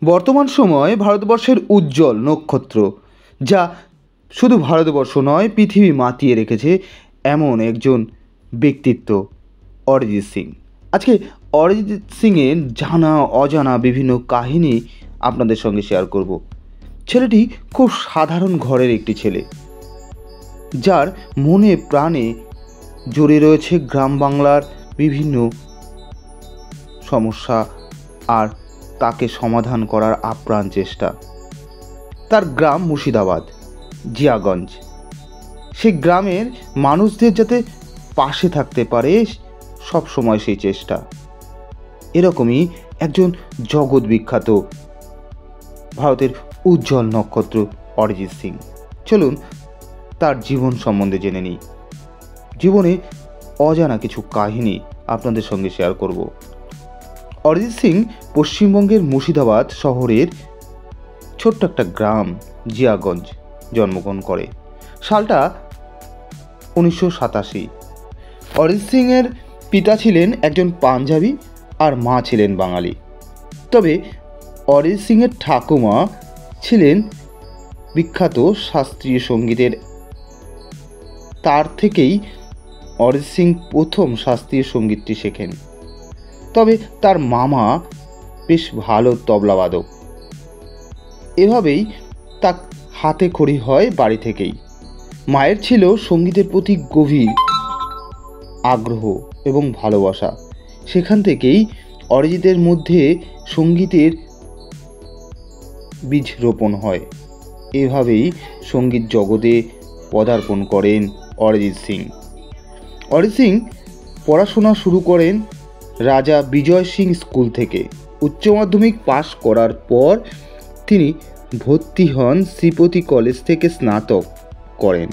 বর্তমান সময়ে ভারতবর্ষের উজ্জ্বল নক্ষত্র, যা শুধু ভারতবর্ষ নয় পৃথিবী মাতিয়ে রেখেছে, এমন একজন ব্যক্তিত্ব অরিজিৎ সিং। আজকে অরিজিৎ সিংয়ের জানা অজানা বিভিন্ন কাহিনী আপনাদের সঙ্গে শেয়ার করব। ছেলেটি খুব সাধারণ ঘরের একটি ছেলে, যার মনে প্রাণে জড়ে রয়েছে গ্রাম বাংলার বিভিন্ন সমস্যা আর তাকে সমাধান করার আপ্রাণ চেষ্টা। তার গ্রাম মুর্শিদাবাদ, জিয়াগঞ্জ। সেই গ্রামের মানুষদের যাতে পাশে থাকতে পারে সব সময় সেই চেষ্টা। এরকমই একজন জগৎ বিখ্যাত ভারতের উজ্জ্বল নক্ষত্র অরিজিৎ সিং। চলুন তার জীবন সম্বন্ধে জেনে নিই। জীবনে অজানা কিছু কাহিনী আপনাদের সঙ্গে শেয়ার করব। অরিজিৎ সিং পশ্চিমবঙ্গের মুর্শিদাবাদ শহরের ছোট্ট একটা গ্রাম জিয়াগঞ্জ জন্মগ্রহণ করে। সালটা 1987। অরিজিৎ সিংয়ের পিতা ছিলেন একজন পাঞ্জাবি আর মা ছিলেন বাঙালি। তবে অরিজিৎ সিংয়ের ঠাকুমা ছিলেন বিখ্যাত শাস্ত্রীয় সঙ্গীতের। তার থেকেই অরিজিৎ সিং প্রথম শাস্ত্রীয় সঙ্গীতটি শেখেন। তবে তার মামা বেশ ভালো তবলাবাদক। এভাবেই তার হাতে খড়ি হয় বাড়ি থেকেই। মায়ের ছিল সঙ্গীতের প্রতি গভীর আগ্রহ এবং ভালোবাসা। সেখান থেকেই অরিজিতের মধ্যে সঙ্গীতের বীজ রোপণ হয়। এভাবেই সঙ্গীত জগতে পদার্পণ করেন অরিজিৎ সিং। অরিজিৎ সিং পড়াশোনা শুরু করেন রাজা বিজয় সিং স্কুল থেকে। উচ্চ মাধ্যমিক পাশ করার পর তিনি ভর্তি হন শ্রীপতি কলেজ থেকে স্নাতক করেন।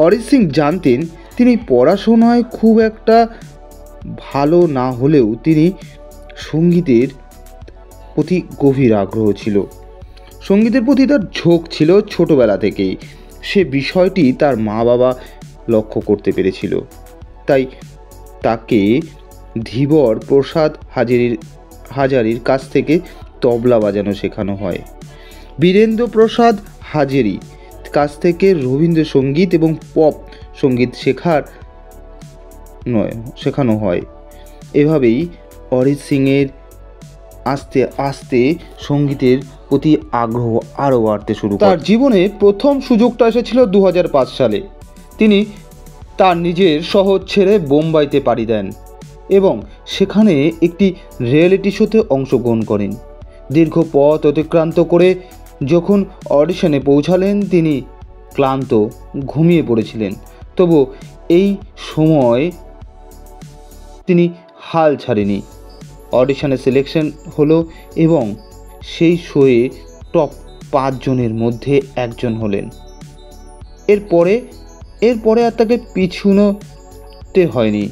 অরিজিৎ সিং জানতেন তিনি পড়াশোনায় খুব একটা ভালো না হলেও তিনি সঙ্গীতের প্রতি গভীর আগ্রহ ছিল। সঙ্গীতের প্রতি তার ঝোঁক ছিল ছোটবেলা থেকেই। সে বিষয়টি তার মা বাবা লক্ষ্য করতে পেরেছিল। তাই তাকে ধীবর প্রসাদ হাজারির কাছ থেকে তবলা বাজানো শেখানো হয়। বীরেন্দ্র প্রসাদ হাজারির কাছ থেকে রবীন্দ্রসঙ্গীত এবং পপ সঙ্গীত শেখানো হয়। এভাবেই অরিজিৎ সিংয়ের আস্তে আস্তে সঙ্গীতের প্রতি আগ্রহ আরও বাড়তে শুরু করে। তার জীবনে প্রথম সুযোগটা এসেছিল 2005 সালে। তিনি তার নিজের শহর ছেড়ে বোম্বাইতে পাড়ি দেন এবং সেখানে একটি রিয়েলিটি শোতে অংশগ্রহণ করেন। দীর্ঘ পথ অতিক্রান্ত করে যখন অডিশনে পৌঁছালেন তিনি ক্লান্ত, ঘুমিয়ে পড়েছিলেন। তবু এই সময় তিনি হাল ছাড়েনি। অডিশনে সিলেকশন হলো এবং সেই শোয়ে টপ 5 জনের মধ্যে একজন হলেন। এরপরে আর তাকে পিছুতে হয়নি।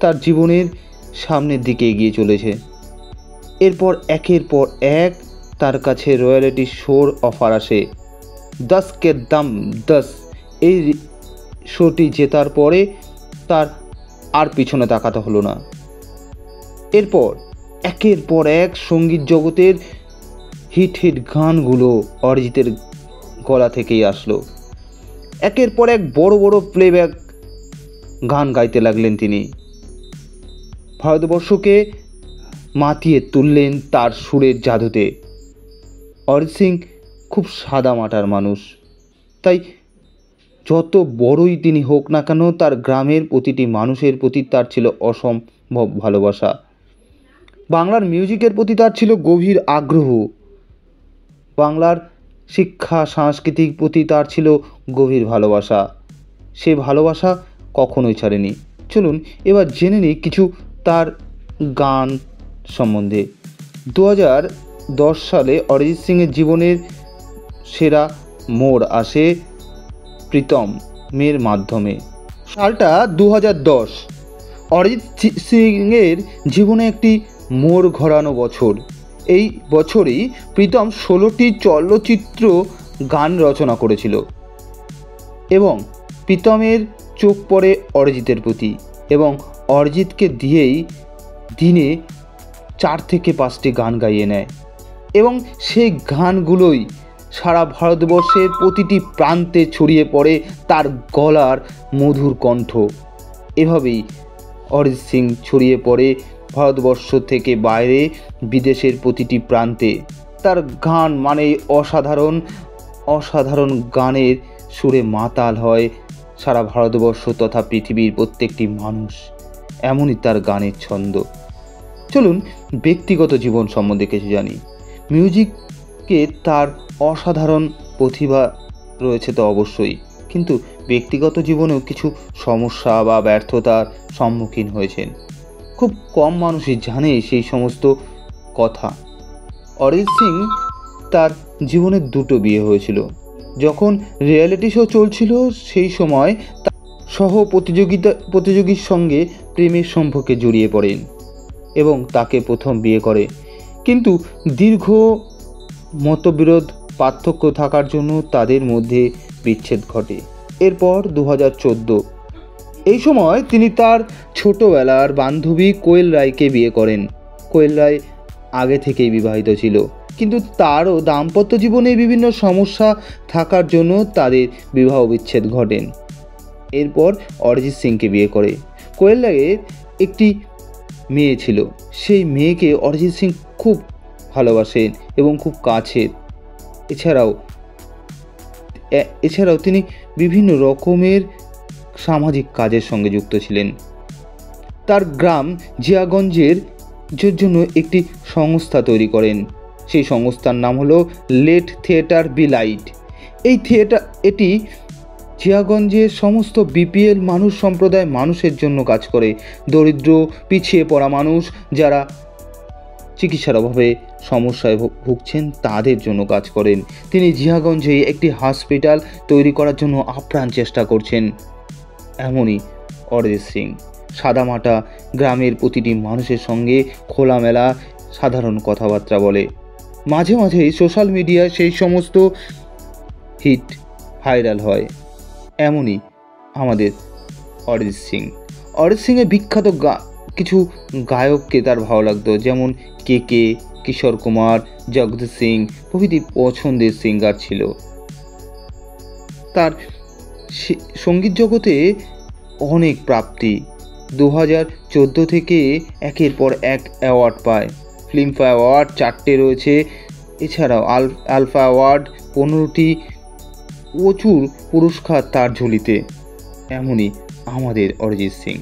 তার জীবনের সামনের দিকে এগিয়ে চলেছে। এরপর একের পর এক তার কাছে রয়্যালিটি শোর অফার আসে। 10 কে দাম 10 এই শোটি জেতার পরে তার আর পিছনে তাকাতে হলো না। এরপর একের পর এক সঙ্গীত জগতের হিট গানগুলো অরিজিতের গলা থেকেই আসলো। একের পর এক বড় বড় প্লেব্যাক গান গাইতে লাগলেন তিনি। ভারতবর্ষকে মাতিয়ে তুললেন তার সুরের জাদুতে। অরিজিৎ সিং খুব সাদামাটার মানুষ। তাই যত বড়ই তিনি হোক না কেন, তার গ্রামের প্রতিটি মানুষের প্রতি তার ছিল অসম্ভব ভালোবাসা। বাংলার মিউজিকের প্রতি তার ছিল গভীর আগ্রহ। বাংলার শিক্ষা সংস্কৃতির প্রতি তার ছিল গভীর ভালোবাসা। সে ভালোবাসা কখনোই ছাড়েনি। চলুন এবার জেনে নিই কিছু তার গান সম্বন্ধে। 2010 সালে অরিজিৎ সিংয়ের জীবনের সেরা মোড় আসে প্রীতমের মাধ্যমে। সালটা 2010। অরিজিৎ সিংয়ের জীবনে একটি মোড় ঘোরানো বছর। এই বছরই প্রীতম 16টি চলচ্চিত্র গান রচনা করেছিল এবং প্রীতমের চোখ পড়ে অরিজিতের প্রতি এবং অরিজিৎকে দিয়েই দিনে 4 থেকে 5টি গান গাইয়ে নেয় এবং সেই গানগুলোই সারা ভারতবর্ষের প্রতিটি প্রান্তে ছড়িয়ে পড়ে তার গলার মধুর কণ্ঠ। এভাবেই অরিজিৎ সিং ছড়িয়ে পড়ে ভারতবর্ষ থেকে বাইরে বিদেশের প্রতিটি প্রান্তে। তার গান মানে অসাধারণ গানের সুরে মাতাল হয় সারা ভারতবর্ষ তথা পৃথিবীর প্রত্যেকটি মানুষ। এমনই তার গানের ছন্দ। চলুন ব্যক্তিগত জীবন সম্বন্ধে কিছু জানি। মিউজিকে তার অসাধারণ প্রতিভা রয়েছে তো অবশ্যই, কিন্তু ব্যক্তিগত জীবনেও কিছু সমস্যা বা ব্যর্থতার সম্মুখীন হয়েছেন। খুব কম মানুষই জানে সেই সমস্ত কথা। অরিজিৎ সিং তার জীবনের 2টো বিয়ে হয়েছিল। যখন রিয়েলিটি শো চলছিল সেই সময় প্রতিযোগীর সঙ্গে প্রেমের সম্পর্কে জড়িয়ে পড়েন এবং তাকে প্রথম বিয়ে করে, কিন্তু দীর্ঘ মতবিরোধ পার্থক্য থাকার জন্য তাদের মধ্যে বিচ্ছেদ ঘটে। এরপর 2014 এই সময় তিনি তার ছোটবেলার বান্ধবী কোয়েল রায়কে বিয়ে করেন। কোয়েল রায় আগে থেকেই বিবাহিত ছিল, কিন্তু তারও দাম্পত্য জীবনে বিভিন্ন সমস্যা থাকার জন্য তাদের বিবাহ বিচ্ছেদ ঘটেন। এরপর অরিজিৎ সিংকে বিয়ে করে। কোয়েল রায়ের একটি মেয়ে ছিল, সেই মেয়েকে অরিজিৎ সিং খুব ভালোবাসেন এবং খুব কাছের। এছাড়াও তিনি বিভিন্ন রকমের সামাজিক কাজের সঙ্গে যুক্ত ছিলেন। তার গ্রাম জিয়াগঞ্জের জন্য একটি সংস্থা তৈরি করেন। সেই সংস্থার নাম হলো লেট থিয়েটার বি লাইট। এটি জিয়াগঞ্জের সমস্ত বিপিএল সম্প্রদায় মানুষের জন্য কাজ করে। দরিদ্র, পিছিয়ে পড়া মানুষ যারা চিকিৎসার অভাবে সমস্যায় ভুগছেন তাদের জন্য কাজ করেন। তিনি জিয়াগঞ্জে একটি হসপিটাল তৈরি করার জন্য আপ্রাণ চেষ্টা করছেন। এমনই অরিজিৎ সিং সাদামাটা গ্রামের প্রতিটি মানুষের সঙ্গে খোলামেলা সাধারণ কথাবার্তা বলে। মাঝে মাঝেই সোশ্যাল মিডিয়ায় সেই সমস্ত হিট ভাইরাল হয়। এমনই আমাদের অরিজিৎ সিং। অরিজিৎ সিংয়ের বিখ্যাত কিছু গায়ককে তার ভালো লাগতো, যেমন কে, কিশোর কুমার, জগদীশ সিং প্রভৃতি পছন্দের সিঙ্গার ছিল। তার সঙ্গীত জগতে অনেক প্রাপ্তি। 2014 থেকে একের পর এক অ্যাওয়ার্ড পায়। ফিল্মফেয়ার অ্যাওয়ার্ড 4টে রয়েছে, এছাড়াও আলফা অ্যাওয়ার্ড 15টি, প্রচুর পুরস্কার তার ঝুলিতে। এমনই আমাদের অরিজিৎ সিং।